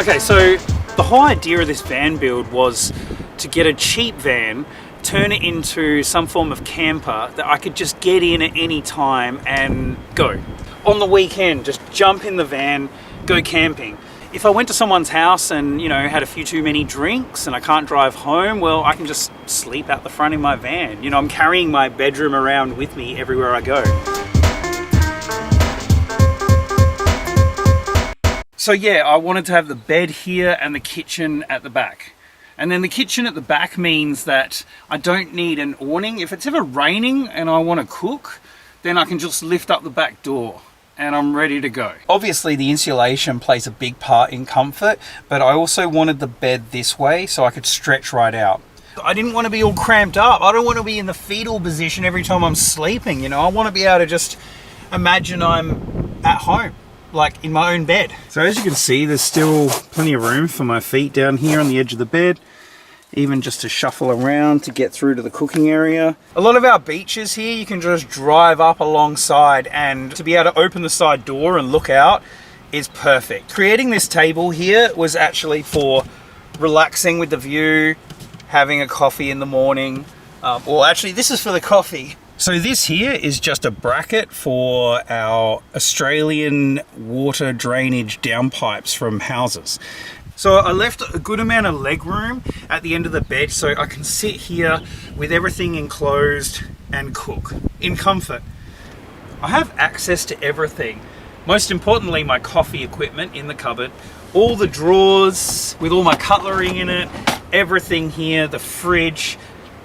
Okay, so the whole idea of this van build was to get a cheap van, turn it into some form of camper that I could just get in at any time and go. On the weekend, just jump in the van, go camping. If I went to someone's house and, you know, had a few too many drinks and I can't drive home, well, I can just sleep out the front in my van. You know, I'm carrying my bedroom around with me everywhere I go. So yeah, I wanted to have the bed here and the kitchen at the back. And then the kitchen at the back means that I don't need an awning. If it's ever raining and I want to cook, then I can just lift up the back door and I'm ready to go. Obviously the insulation plays a big part in comfort, but I also wanted the bed this way so I could stretch right out. I didn't want to be all cramped up. I don't want to be in the fetal position every time I'm sleeping, you know. I want to be able to just imagine I'm at home, like in my own bed. So as you can see, there's still plenty of room for my feet down here on the edge of the bed, even just to shuffle around to get through to the cooking area. A lot of our beaches here, you can just drive up alongside, and to be able to open the side door and look out is perfect. Creating this table here was actually for relaxing with the view, having a coffee in the morning. Well, actually this is for the coffee. So this here is just a bracket for our Australian water drainage downpipes from houses. So I left a good amount of leg room at the end of the bed so I can sit here with everything enclosed and cook in comfort. I have access to everything. Most importantly, my coffee equipment in the cupboard, all the drawers with all my cutlery in it, everything here, the fridge,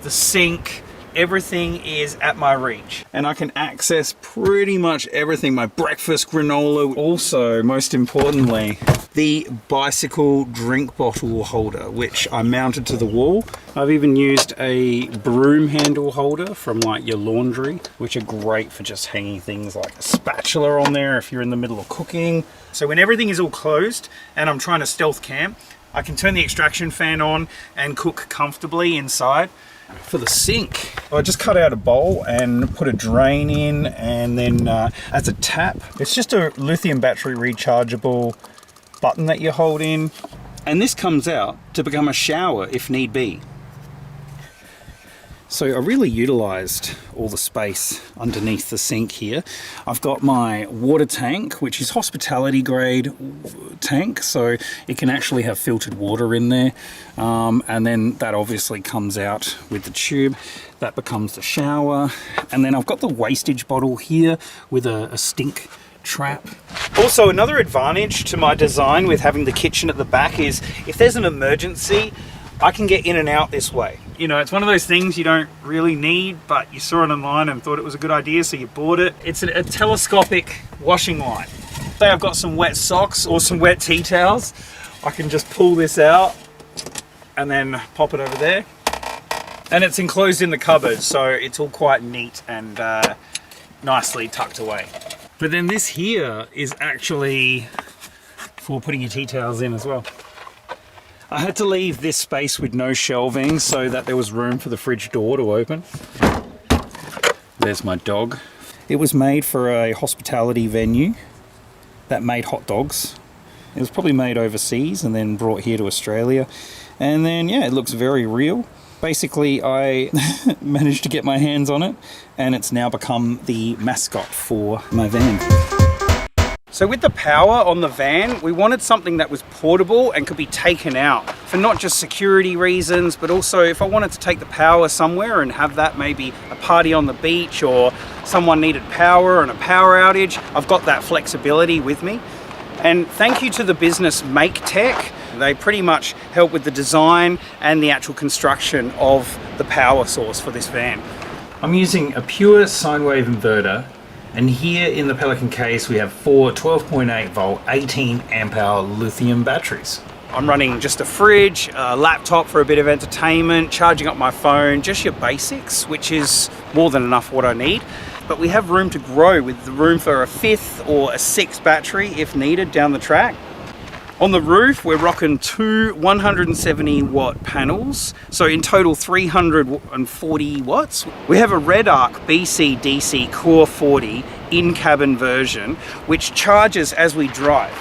the sink, everything is at my reach. And I can access pretty much everything. My breakfast granola. Also, most importantly, the bicycle drink bottle holder, which I mounted to the wall. I've even used a broom handle holder from like your laundry, which are great for just hanging things like a spatula on there if you're in the middle of cooking. So when everything is all closed and I'm trying to stealth camp, I can turn the extraction fan on and cook comfortably inside. For the sink, I just cut out a bowl and put a drain in, and then as a tap, it's just a lithium battery rechargeable button that you hold in, and this comes out to become a shower if need be. So I really utilized all the space underneath the sink here. I've got my water tank, which is hospitality grade tank, so it can actually have filtered water in there. And then that obviously comes out with the tube. That becomes the shower. And then I've got the wastage bottle here with a stink trap. Also, another advantage to my design with having the kitchen at the back is if there's an emergency, I can get in and out this way. You know, it's one of those things you don't really need, but you saw it online and thought it was a good idea, so you bought it. It's a telescopic washing line. Say I've got some wet socks or some wet tea towels, I can just pull this out and then pop it over there. And it's enclosed in the cupboard, so it's all quite neat and nicely tucked away. But then this here is actually for putting your tea towels in as well. I had to leave this space with no shelving so that there was room for the fridge door to open. There's my dog. It was made for a hospitality venue that made hot dogs. It was probably made overseas and then brought here to Australia. And then, yeah, it looks very real. Basically, I managed to get my hands on it, and it's now become the mascot for my van. So with the power on the van, we wanted something that was portable and could be taken out for not just security reasons, but also if I wanted to take the power somewhere and have that maybe a party on the beach, or someone needed power and a power outage, I've got that flexibility with me. And thank you to the business Make Tech. They pretty much help with the design and the actual construction of the power source for this van. I'm using a pure sine wave inverter. And here in the Pelican case, we have four 12.8 volt, 18 amp hour lithium batteries. I'm running just a fridge, a laptop for a bit of entertainment, charging up my phone, just your basics, which is more than enough what I need. But we have room to grow with the room for a 5th or a 6th battery if needed down the track. On the roof, we're rocking two 170 watt panels, so in total 340 watts. We have a Red Arc BC-DC Core 40 in-cabin version, which charges as we drive.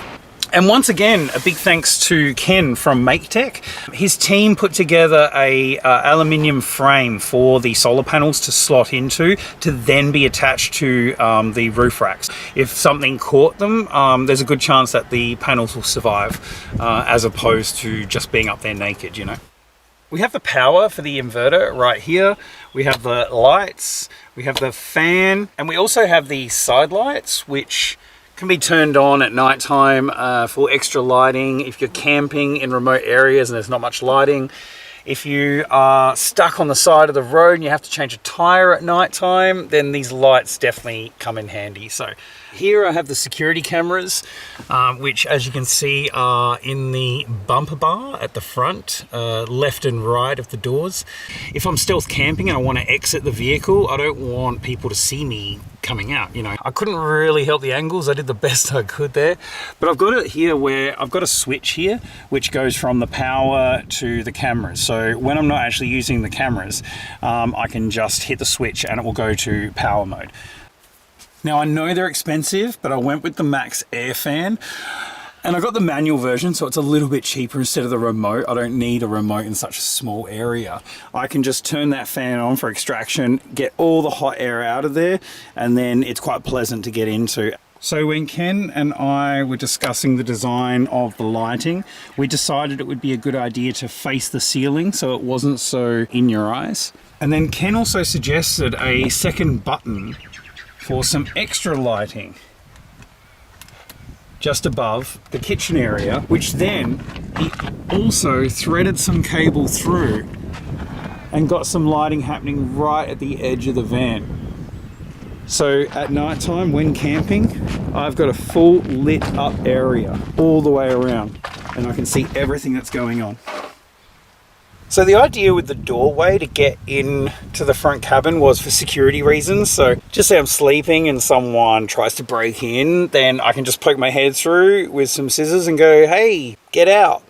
And once again, a big thanks to Ken from MakeTech. His team put together a aluminium frame for the solar panels to slot into, to then be attached to the roof racks. If something caught them, there's a good chance that the panels will survive, as opposed to just being up there naked, you know. We have the power for the inverter right here. We have the lights, we have the fan, and we also have the side lights, which can be turned on at night time for extra lighting if you're camping in remote areas and there's not much lighting. If you are stuck on the side of the road and you have to change a tire at night time, then these lights definitely come in handy. So here I have the security cameras, which, as you can see, are in the bumper bar at the front, left and right of the doors. If I'm stealth camping and I want to exit the vehicle, I don't want people to see me coming out, you know. I couldn't really help the angles. I did the best I could there, but I've got it here where I've got a switch here which goes from the power to the cameras. So when I'm not actually using the cameras, I can just hit the switch and it will go to power mode. Now I know they're expensive, but I went with the Max Air Fan. And I got the manual version, so it's a little bit cheaper instead of the remote. I don't need a remote in such a small area. I can just turn that fan on for extraction, get all the hot air out of there, and then it's quite pleasant to get into. So when Ken and I were discussing the design of the lighting, we decided it would be a good idea to face the ceiling so it wasn't so in your eyes. And then Ken also suggested a second button for some extra lighting just above the kitchen area, which then he also threaded some cable through and got some lighting happening right at the edge of the van. So at night time when camping, I've got a full lit up area all the way around and I can see everything that's going on. So the idea with the doorway to get in to the front cabin was for security reasons. So just say I'm sleeping and someone tries to break in, then I can just poke my head through with some scissors and go, hey, get out.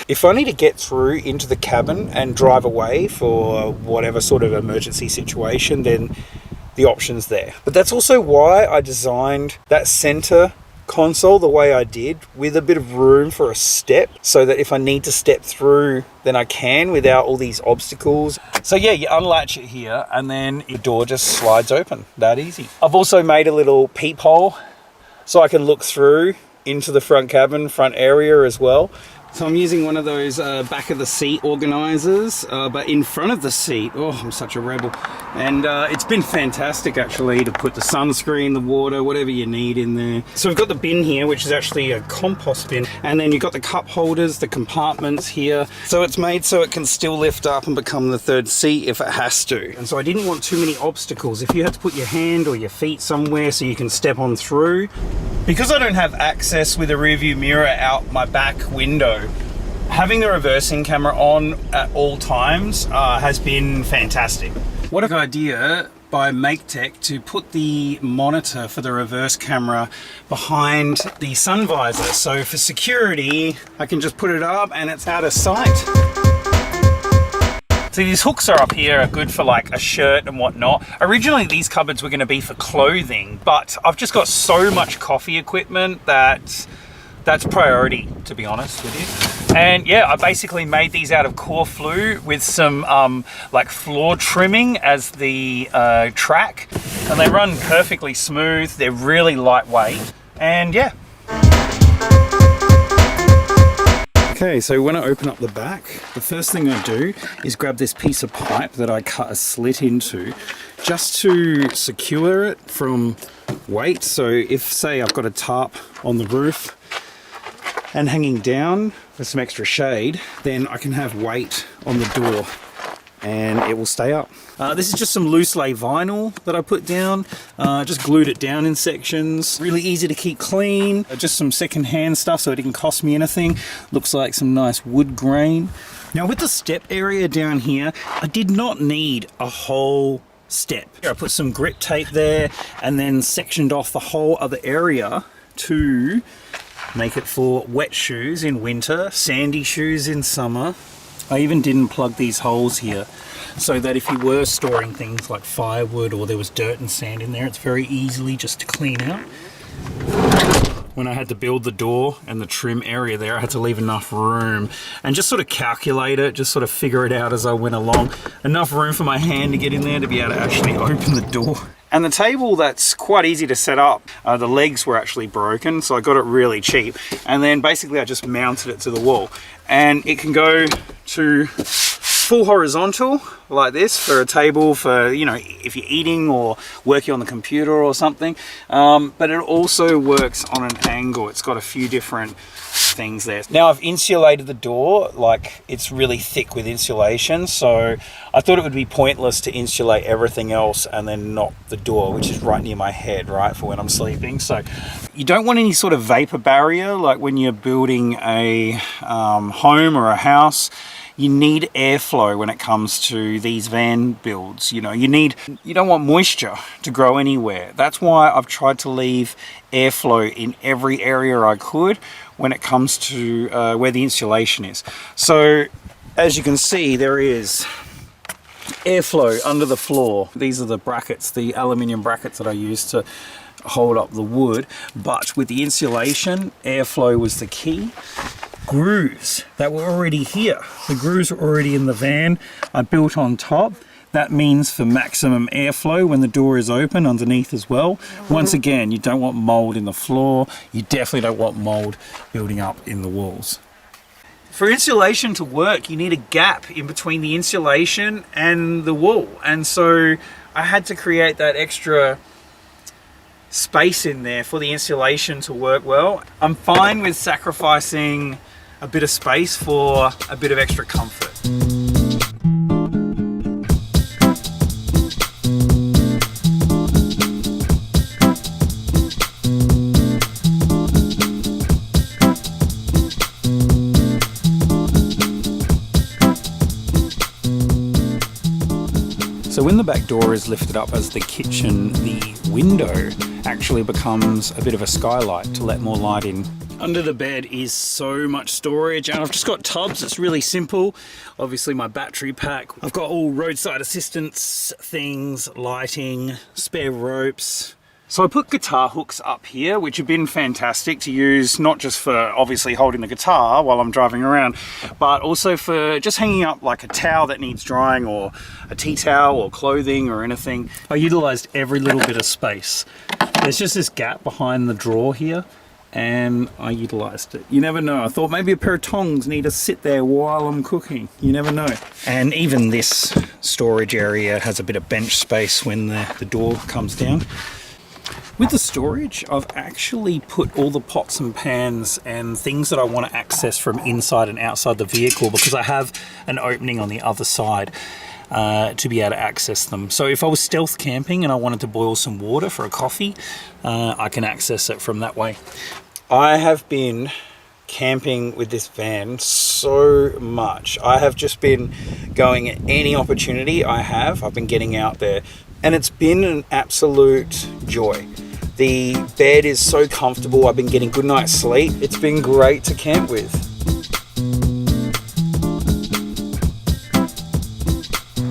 If I need to get through into the cabin and drive away for whatever sort of emergency situation, then the option's there. But that's also why I designed that center console the way I did, with a bit of room for a step, so that if I need to step through, then I can without all these obstacles. So yeah, you unlatch it here and then your door just slides open, that easy. I've also made a little peephole so I can look through into the front cabin, front area as well. So I'm using one of those back of the seat organizers, but in front of the seat. Oh, I'm such a rebel. And it's been fantastic actually to put the sunscreen, the water, whatever you need in there. So we've got the bin here, which is actually a compost bin. And then you've got the cup holders, the compartments here. So it's made so it can still lift up and become the third seat if it has to. And so I didn't want too many obstacles. If you had to put your hand or your feet somewhere so you can step on through. Because I don't have access with a rearview mirror out my back window, having the reversing camera on at all times has been fantastic. What a good idea by MakeTech to put the monitor for the reverse camera behind the sun visor. So for security, I can just put it up and it's out of sight. So these hooks are up here, are good for like a shirt and whatnot. Originally these cupboards were going to be for clothing, but I've just got so much coffee equipment that that's priority, to be honest with you. And yeah, I basically made these out of core flue with some like floor trimming as the track, and they run perfectly smooth. They're really lightweight, and yeah. Okay, so when I open up the back, the first thing I do is grab this piece of pipe that I cut a slit into just to secure it from weight. So if, say, I've got a tarp on the roof and hanging down with some extra shade, then I can have weight on the door and it will stay up. This is just some loose lay vinyl that I put down, just glued it down in sections. Really easy to keep clean, just some second-hand stuff so it didn't cost me anything. Looks like some nice wood grain. Now with the step area down here, I did not need a whole step. I put some grip tape there and then sectioned off the whole other area to make it for wet shoes in winter, sandy shoes in summer. I even didn't plug these holes here so that if you were storing things like firewood or there was dirt and sand in there, it's very easily just to clean out. when I had to build the door and the trim area there, I had to leave enough room and just sort of calculate it, just sort of figure it out as I went along. Enough room for my hand to get in there to be able to actually open the door. And the table, that's quite easy to set up. The legs were actually broken, so I got it really cheap. And then basically I just mounted it to the wall. And it can go to full horizontal like this for a table for, you know, if you're eating or working on the computer or something. But it also works on an angle. It's got a few different things there. Now I've insulated the door, like it's really thick with insulation, so I thought it would be pointless to insulate everything else and then not the door, which is right near my head, right, for when I'm sleeping. So you don't want any sort of vapor barrier, like when you're building a home or a house. You need airflow when it comes to these van builds. You know, you don't want moisture to grow anywhere. That's why I've tried to leave airflow in every area I could when it comes to where the insulation is. So as you can see, there is airflow under the floor. These are the brackets, the aluminium brackets that I used to hold up the wood, but with the insulation, airflow was the key. Grooves that were already here. The grooves were already in the van. I built on top. That means for maximum airflow when the door is open underneath as well. Once again, you don't want mold in the floor. You definitely don't want mold building up in the walls. For insulation to work, you need a gap in between the insulation and the wall. And so I had to create that extra space in there for the insulation to work well. I'm fine with sacrificing a bit of space for a bit of extra comfort. So when the back door is lifted up as the kitchen, the window actually becomes a bit of a skylight to let more light in. Under the bed is so much storage, and I've just got tubs. It's really simple. Obviously my battery pack. I've got all roadside assistance things, lighting, spare ropes. So I put guitar hooks up here, which have been fantastic to use, not just for obviously holding the guitar while I'm driving around, but also for just hanging up like a towel that needs drying, or a tea towel or clothing or anything. I utilized every little bit of space. There's just this gap behind the drawer here, and I utilized it. You never know. I thought maybe a pair of tongs need to sit there while I'm cooking. You never know. And even this storage area has a bit of bench space when the door comes down. With the storage, I've actually put all the pots and pans and things that I want to access from inside and outside the vehicle, because I have an opening on the other side to be able to access them. So if I was stealth camping and I wanted to boil some water for a coffee, I can access it from that way. I have been camping with this van so much. I have just been going at any opportunity I have. I've been getting out there, and it's been an absolute joy. The bed is so comfortable. I've been getting good night's sleep. It's been great to camp with.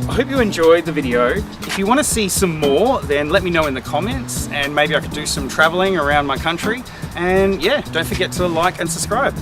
I hope you enjoyed the video. If you want to see some more, then let me know in the comments, and maybe I could do some traveling around my country. And yeah, don't forget to like and subscribe.